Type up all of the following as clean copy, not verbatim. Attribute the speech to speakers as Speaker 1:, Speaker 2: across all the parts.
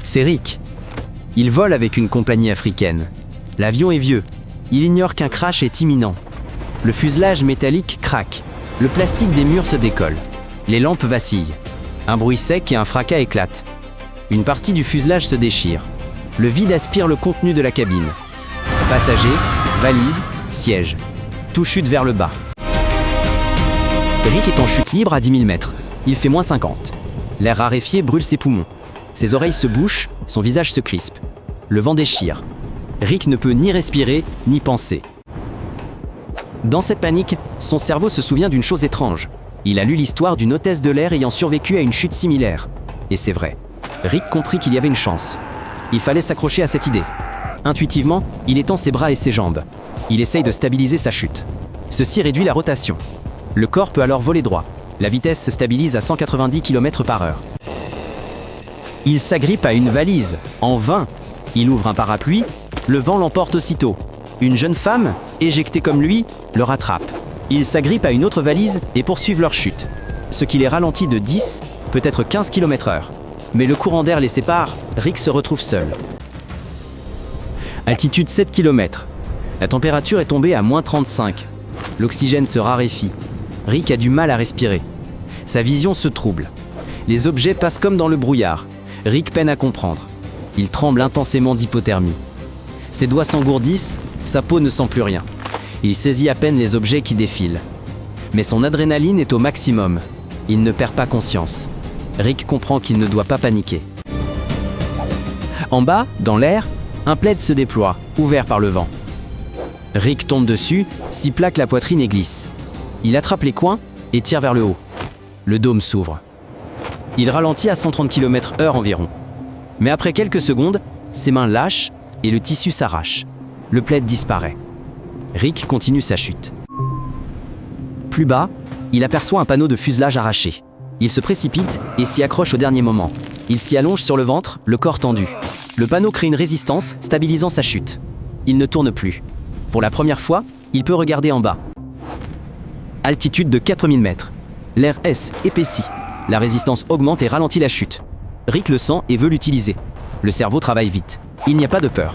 Speaker 1: C'est Rick. Il vole avec une compagnie africaine. L'avion est vieux. Il ignore qu'un crash est imminent. Le fuselage métallique craque. Le plastique des murs se décolle. Les lampes vacillent. Un bruit sec et un fracas éclatent. Une partie du fuselage se déchire. Le vide aspire le contenu de la cabine. Passagers, valises, sièges. Tout chute vers le bas. Rick est en chute libre à 10 000 mètres. Il fait -50. L'air raréfié brûle ses poumons. Ses oreilles se bouchent, son visage se crispe. Le vent déchire. Rick ne peut ni respirer, ni penser. Dans cette panique, son cerveau se souvient d'une chose étrange. Il a lu l'histoire d'une hôtesse de l'air ayant survécu à une chute similaire. Et c'est vrai. Rick comprit qu'il y avait une chance. Il fallait s'accrocher à cette idée. Intuitivement, il étend ses bras et ses jambes. Il essaye de stabiliser sa chute. Ceci réduit la rotation. Le corps peut alors voler droit. La vitesse se stabilise à 190 km/h. Il s'agrippe à une valise, en vain. Il ouvre un parapluie, le vent l'emporte aussitôt. Une jeune femme, éjectée comme lui, le rattrape. Ils s'agrippent à une autre valise et poursuivent leur chute. Ce qui les ralentit de 10, peut-être 15 km/h. Mais le courant d'air les sépare, Rick se retrouve seul. Altitude 7 km. La température est tombée à -35. L'oxygène se raréfie. Rick a du mal à respirer. Sa vision se trouble. Les objets passent comme dans le brouillard. Rick peine à comprendre. Il tremble intensément d'hypothermie. Ses doigts s'engourdissent, sa peau ne sent plus rien. Il saisit à peine les objets qui défilent. Mais son adrénaline est au maximum. Il ne perd pas conscience. Rick comprend qu'il ne doit pas paniquer. En bas, dans l'air, un plaid se déploie, ouvert par le vent. Rick tombe dessus, s'y plaque la poitrine et glisse. Il attrape les coins et tire vers le haut. Le dôme s'ouvre. Il ralentit à 130 km/h environ. Mais après quelques secondes, ses mains lâchent et le tissu s'arrache. Le plaid disparaît. Rick continue sa chute. Plus bas, il aperçoit un panneau de fuselage arraché. Il se précipite et s'y accroche au dernier moment. Il s'y allonge sur le ventre, le corps tendu. Le panneau crée une résistance, stabilisant sa chute. Il ne tourne plus. Pour la première fois, il peut regarder en bas. Altitude de 4000 mètres. L'air épaissit. La résistance augmente et ralentit la chute. Rick le sent et veut l'utiliser. Le cerveau travaille vite. Il n'y a pas de peur.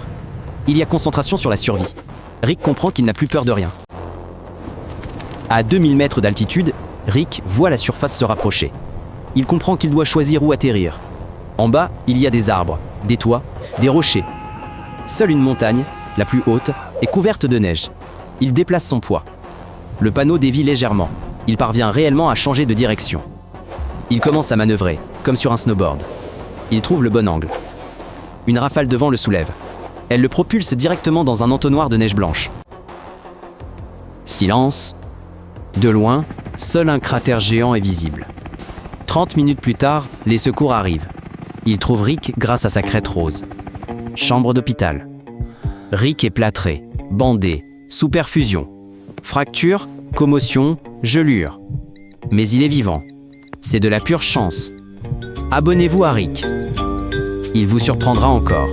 Speaker 1: Il y a concentration sur la survie. Rick comprend qu'il n'a plus peur de rien. À 2000 mètres d'altitude, Rick voit la surface se rapprocher. Il comprend qu'il doit choisir où atterrir. En bas, il y a des arbres, des toits, des rochers. Seule une montagne, la plus haute, est couverte de neige. Il déplace son poids. Le panneau dévie légèrement. Il parvient réellement à changer de direction. Il commence à manœuvrer, comme sur un snowboard. Il trouve le bon angle. Une rafale de vent le soulève. Elle le propulse directement dans un entonnoir de neige blanche. Silence. De loin, seul un cratère géant est visible. 30 minutes plus tard, les secours arrivent. Ils trouvent Rick grâce à sa crête rose. Chambre d'hôpital. Rick est plâtré, bandé, sous perfusion. Fracture, commotion, gelure. Mais il est vivant. C'est de la pure chance. Abonnez-vous à Rick. Il vous surprendra encore.